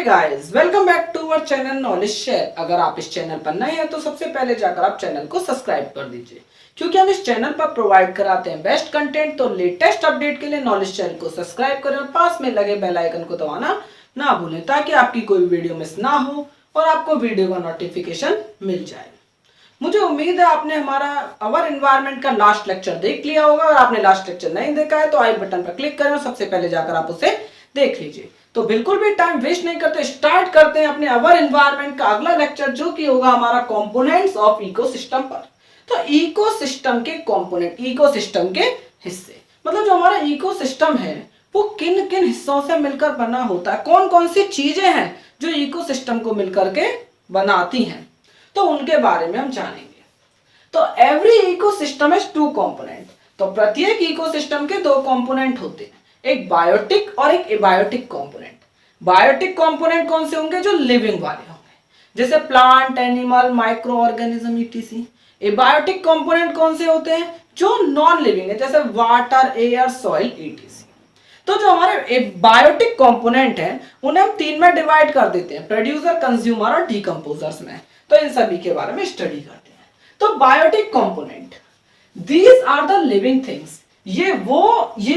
Guys, welcome back to our channel knowledge share. अगर आप इस चैनल पर नए हैं तो सबसे पहले जाकर आप चैनल को सब्सक्राइब कर दीजिए, क्योंकि हम इस चैनल पर प्रोवाइड कराते हैं बेस्ट कंटेंट। तो लेटेस्ट अपडेट के लिए नॉलेज चैनल को सब्सक्राइब करें और पास में लगे बेल आइकन को दबाना ना भूलें, ताकि आपकी कोई वीडियो मिस ना हो और आपको वीडियो का नोटिफिकेशन मिल जाए। मुझे उम्मीद है आपने हमारा अवर एनवायरनमेंट का लास्ट लेक्चर देख लिया होगा। अगर आपने लास्ट लेक्चर नहीं देखा है तो आई बटन पर क्लिक करें और सबसे पहले जाकर आप उसे देख लीजिए। तो बिल्कुल भी टाइम वेस्ट नहीं करते, स्टार्ट करते हैं अपने अवर एनवायरनमेंट का अगला लेक्चर, जो कि होगा हमारा कंपोनेंट्स ऑफ इकोसिस्टम पर। तो इकोसिस्टम के कंपोनेंट, इकोसिस्टम के हिस्से, मतलब जो हमारा इकोसिस्टम है वो किन किन हिस्सों से मिलकर बना होता है, कौन कौन सी चीजें हैं जो इकोसिस्टम को मिलकर के बनाती हैं, तो उनके बारे में हम जानेंगे। तो every ecosystem has two component. तो प्रत्येक इकोसिस्टम के दो कंपोनेंट होते हैं, एक बायोटिक और एक एबायोटिक कंपोनेंट। बायोटिक कंपोनेंट कौन से होंगे? जो लिविंग वाले होंगे, जैसे plant, animal, micro organism etc. Abiotic component कौन से होते हैं? जो नॉन लिविंग है, जैसे वाटर, एयर, सॉइल ईटीसी। तो जो हमारे बायोटिक कंपोनेंट है उन्हें हम तीन में डिवाइड कर देते हैं, प्रोड्यूसर, कंज्यूमर और डीकंपोजर्स में। तो इन सभी के बारे में स्टडी करते हैं। तो biotic component, these are the living things. ये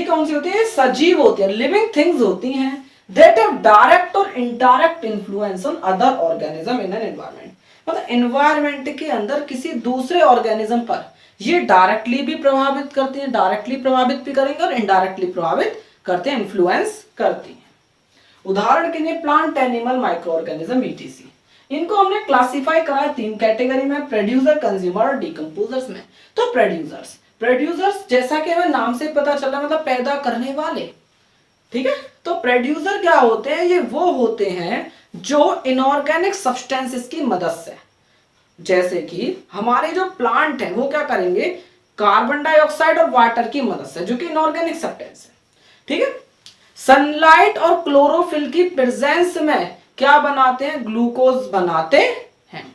कौन सी होती है? सजीव होती है, लिविंग थिंग्स होती हैं, दैट हैव डायरेक्ट और indirect influence on other organism in an environment. मतलब एनवायरनमेंट के अंदर किसी दूसरे ऑर्गेनिज्म पर ये डायरेक्टली भी प्रभावित करती है, डायरेक्टली प्रभावित भी करेंगे और इनडायरेक्टली प्रभावित करते हैं, इन्फ्लुएंस करती है। उदाहरण के लिए plant, animal, micro organism etc. इनको हमने क्लासिफाई करा है तीन कैटेगरी में, प्रोड्यूसर, कंज्यूमर और डीकंपोजर्स में। तो प्रोड्यूसर्स जैसा कि हमें नाम से पता चला, मतलब पैदा करने वाले, ठीक है। तो प्रोड्यूसर क्या होते हैं? ये वो होते हैं जो इनऑर्गेनिक सब्सटेंसेस की मदद से, जैसे कि हमारे जो प्लांट है वो क्या करेंगे, कार्बन डाइऑक्साइड और वाटर की मदद से, जो कि इनऑर्गेनिक सब्सटेंस है, ठीक है। सनलाइट और क्लोरोफिल की प्रेजेंस में क्या बनाते हैं? ग्लूकोज बनाते हैं,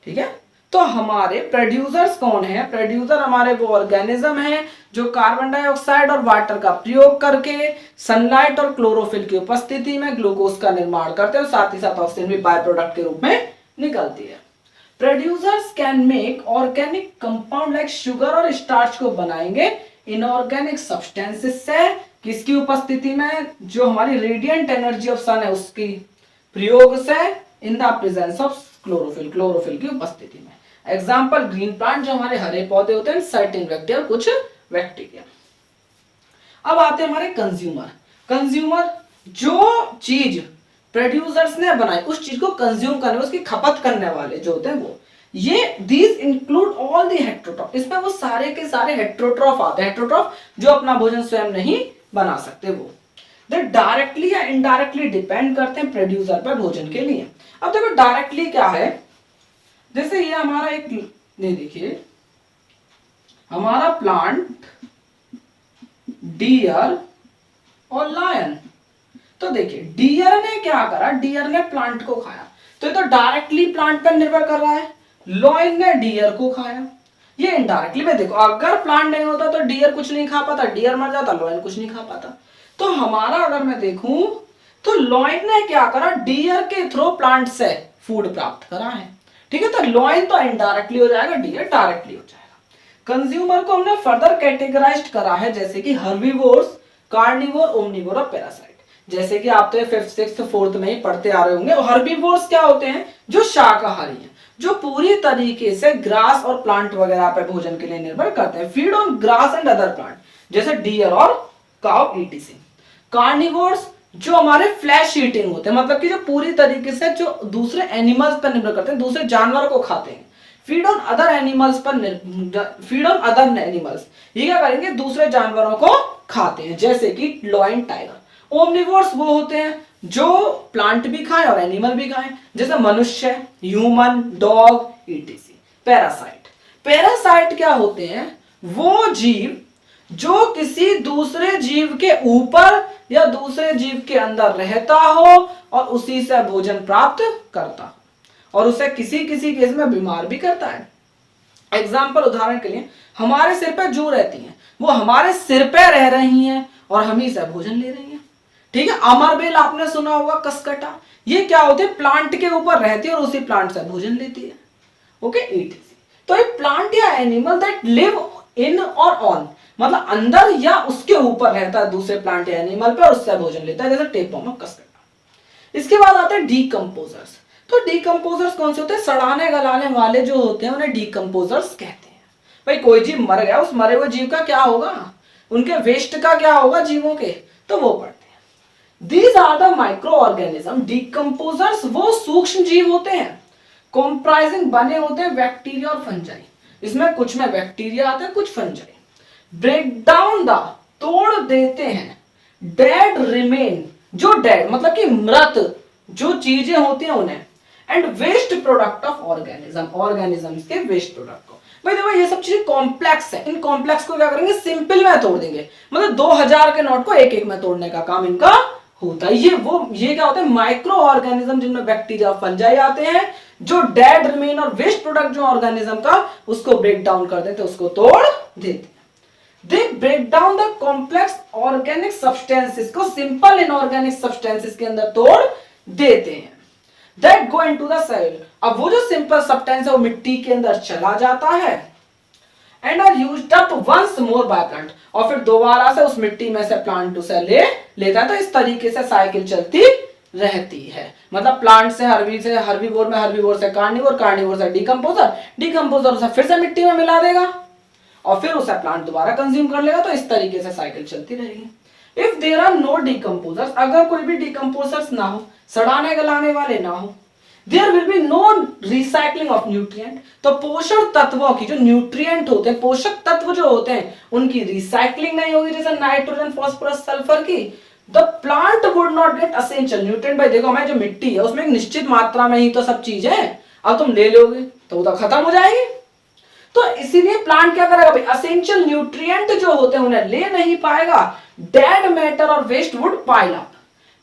ठीक है। तो हमारे प्रोड्यूसर्स कौन है? प्रोड्यूसर हमारे वो ऑर्गेनिज्म हैं जो कार्बन डाइऑक्साइड और वाटर का प्रयोग करके सनलाइट और क्लोरोफिल की उपस्थिति में ग्लूकोज का निर्माण करते हैं और साथ ही साथ ऑक्सीजन भी बाय प्रोडक्ट के रूप में निकलती है। Producers can make organic compound like sugar और स्टार्च को बनाएंगे इनऑर्गेनिक सब्सटेंसेस से, किसकी उपस्थिति में? जो हमारी रेडिएंट एनर्जी ऑफ सन है उसकी प्रयोग से, in the presence of chlorophyll की उपस्थिति में। एग्जाम्पल ग्रीन प्लांट, जो हमारे हरे पौधे होते हैं, सर्टेन बैक्टीरिया, कुछ बैक्टीरिया। अब आते हैं हमारे कंज्यूमर, जो चीज प्रोड्यूसर्स ने बनाई उस चीज को कंज्यूम करने, उसकी खपत करने वाले जो होते हैं वो, ये these include all the heterotroph. इसमें वो सारे के सारे हेट्रोट्रॉफ आते हैं, हेट्रोट्रॉफ जो अपना भोजन स्वयं नहीं बना सकते, वो डायरेक्टली या इनडायरेक्टली डिपेंड करते हैं प्रोड्यूसर पर भोजन के लिए। अब देखो डायरेक्टली क्या है, जैसे ये हमारा एक, नहीं देखिए हमारा प्लांट, डियर और लायन। तो देखिए डियर ने क्या करा, डियर ने प्लांट को खाया, तो ये तो डायरेक्टली प्लांट पर निर्भर कर रहा है। लायन ने डियर को खाया, ये इनडायरेक्टली में। देखो अगर प्लांट नहीं होता तो डियर कुछ नहीं खा पाता, डियर मर जाता, लायन कुछ नहीं खा पाता। तो हमारा अगर मैं देखूं तो लायन ने क्या करा, डियर के थ्रू प्लांट से फूड प्राप्त करा है, ठीक है। तो लायन तो इनडायरेक्टली हो जाएगा, डियर डायरेक्टली हो जाएगा। कंज्यूमर को हमने फर्दर कैटेगराइज्ड करा है, जैसे कि हर्बीवोर्स, कार्निवोर, ओमनिवोर और पैरासाइट। जैसे कि आप तो 5th, 6th, 4th में ही पढ़ते आ रहे होंगे। हर्बीवोर्स क्या होते हैं? जो शाकाहारी हैं, जो पूरी तरीके से ग्रास और प्लांट वगैरह पर भोजन के लिए निर्भर करते हैं, feed on grass and other plant, जैसे डियर और काउ ईटीसी। कार्निवोर्स जो हमारे फ्लैश ईटिंग होते हैं, मतलब कि जो पूरी तरीके से जो दूसरे एनिमल्स पर निर्भर करते हैं, दूसरे जानवरों को खाते हैं। फीड ऑन अदर एनिमल्स ये क्या करेंगे? दूसरे जानवरों को खाते हैं, जैसे कि लॉयन, टाइगर। ओमनिवोर्स वो होते हैं जो प्लांट भी खाएं और एनिमल भी खाएं, जैसे मनुष्य, ह्यूमन, डॉग ईटीसी। पैरासाइट क्या होते हैं? वो जीव जो किसी दूसरे जीव के ऊपर या दूसरे जीव के अंदर रहता हो और उसी से भोजन प्राप्त करता हो और उसे किसी किसी केस में बीमार भी करता है। एग्जाम्पल, उदाहरण के लिए हमारे सिर पे जू रहती हैं, वो हमारे सिर पे रह रही हैं और हम ही से भोजन ले रही हैं, ठीक है। अमर बेल आपने सुना होगा, कसकटा, ये क्या होते हैं, प्लांट के ऊपर रहती है और उसी प्लांट से भोजन लेती है। Okay, etc. तो एक प्लांट या एनिमल दैट लिव इन और ऑन, मतलब अंदर या उसके ऊपर रहता है दूसरे प्लांट या एनिमल पे और उससे भोजन लेता है, जैसे टेपवर्म, कसकटा। इसके बाद आते हैं डीकंपोजर्स। तो डीकंपोजर्स कौन से होते हैं, सड़ाने गलाने वाले जो होते हैं उन्हें डीकंपोजर्स कहते हैं। भाई कोई जीव मर गया, उस मरे हुए जीव का क्या होगा, उनके वेस्ट का क्या होगा जीवों के, तो वो पढ़ते हैं। These are the micro organism. Decomposers वो सूक्ष्म जीव होते हैं, कॉम्प्राइजिंग बने होते हैं बैक्टीरिया और फंजाई। इसमें कुछ में बैक्टीरिया आते हैं, कुछ फंजाई। ब्रेक डाउन द, तोड़ देते हैं, डेड रिमेन, जो डेड मतलब कि मृत जो चीजें होती हैं उन्हें, and waste product of organism, organisms के वेस्ट प्रोडक्ट को। भाई देखो ये सब चीजें कॉम्प्लेक्स है, इन कॉम्प्लेक्स को क्या करेंगे, सिंपल में तोड़ देंगे, मतलब 2000 के नोट को एक एक में तोड़ने का काम इनका होता है। ये क्या होता है, माइक्रो ऑर्गेनिज्म जिनमें बैक्टीरिया फंजाई आते हैं, जो डेड रिमेन और वेस्ट प्रोडक्ट जो ऑर्गेनिज्म का, उसको ब्रेक डाउन कर देते, उसको तोड़ देते। They break down the complex organic substances को सिंपल इनऑर्गेनिक सब्सटेंसेस के अंदर तोड़ देते हैं, that go into the soil. अब वो जो सिंपल सब्सटेंस है वो मिट्टी के अंदर चला जाता है, and are used up once more by plant, और फिर दोबारा से उस मिट्टी में से प्लांट उसे लेता है। तो इस तरीके से साइकिल चलती रहती है, मतलब प्लांट से हर्बीवोर में, हर्बीवोर से कार्निवोर, कार्निवोर से डिकम्पोजर, डिकम्पोजर उसे फिर से मिट्टी में मिला देगा और फिर उसे प्लांट दोबारा कंज्यूम कर लेगा। तो इस तरीके से साइकिल चलती रहेगी। If there are no decomposers, अगर कोई भी डिकम्पोजर्स ना हो, सड़ाने गलाने वाले ना हो, there will be no recycling of nutrient, तो पोषण तत्वों की, जो न्यूट्रिएंट होते हैं, पोषक तत्व जो होते हैं, उनकी रिसाइकलिंग नहीं होगी, जैसे नाइट्रोजन, फास्फोरस, सल्फर की। The plant would not gate essential nutrient. भाई देखो हमारी जो मिट्टी है उसमें एक निश्चित मात्रा में ही तो सब चीजें हैं, अब तुम ले लोगे तो वो तो खत्म हो जाएगी। तो इसीलिए प्लांट क्या करेगा भाई, एसेंशियल न्यूट्रिएंट जो होते हैं उन्हें ले नहीं पाएगा। डेड मैटर और waste would pile up,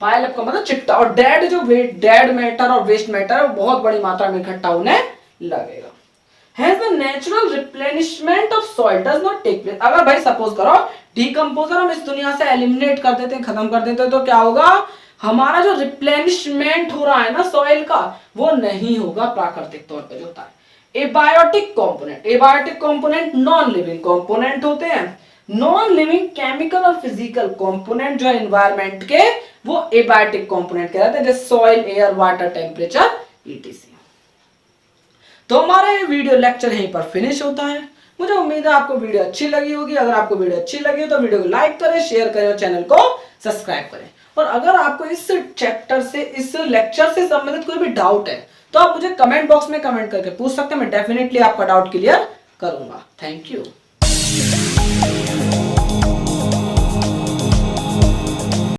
pile up का मतलब चिट्टा, और डेड मैटर और वेस्ट मैटर बहुत बड़ी मात्रा में इकट्ठा उन्हें लगेगा। Hence the natural replenishment of soil does not take place। अगर भाई सपोज करो डिकम्पोजर हम इस दुनिया से एलिमिनेट कर देते हैं, खत्म कर देते हैं, तो क्या होगा, हमारा जो रिप्लेनिशमेंट हो रहा है ना सॉइल का, वो नहीं होगा प्राकृतिक तौर पे जो होता है। Abiotic component, abiotic component non living component होते हैं। नॉन लिविंग केमिकल और फिजिकल कंपोनेंट जो एनवायरमेंट के, वो एबायोटिक कंपोनेंट कहलाते हैं, जैसे soil, air, water, temperature, etc. तो हमारा ये वीडियो लेक्चर यहीं पर फिनिश होता है। मुझे उम्मीद है आपको वीडियो अच्छी लगी होगी। अगर आपको वीडियो अच्छी लगी हो तो वीडियो को लाइक करें, शेयर करें और चैनल को सब्सक्राइब करें। और अगर आपको इस चैप्टर से, इस लेक्चर से संबंधित कोई भी डाउट है तो आप मुझे कमेंट बॉक्स में कमेंट करके पूछ सकते हैं, मैं डेफिनेटली आपका डाउट क्लियर करूंगा। Thank you.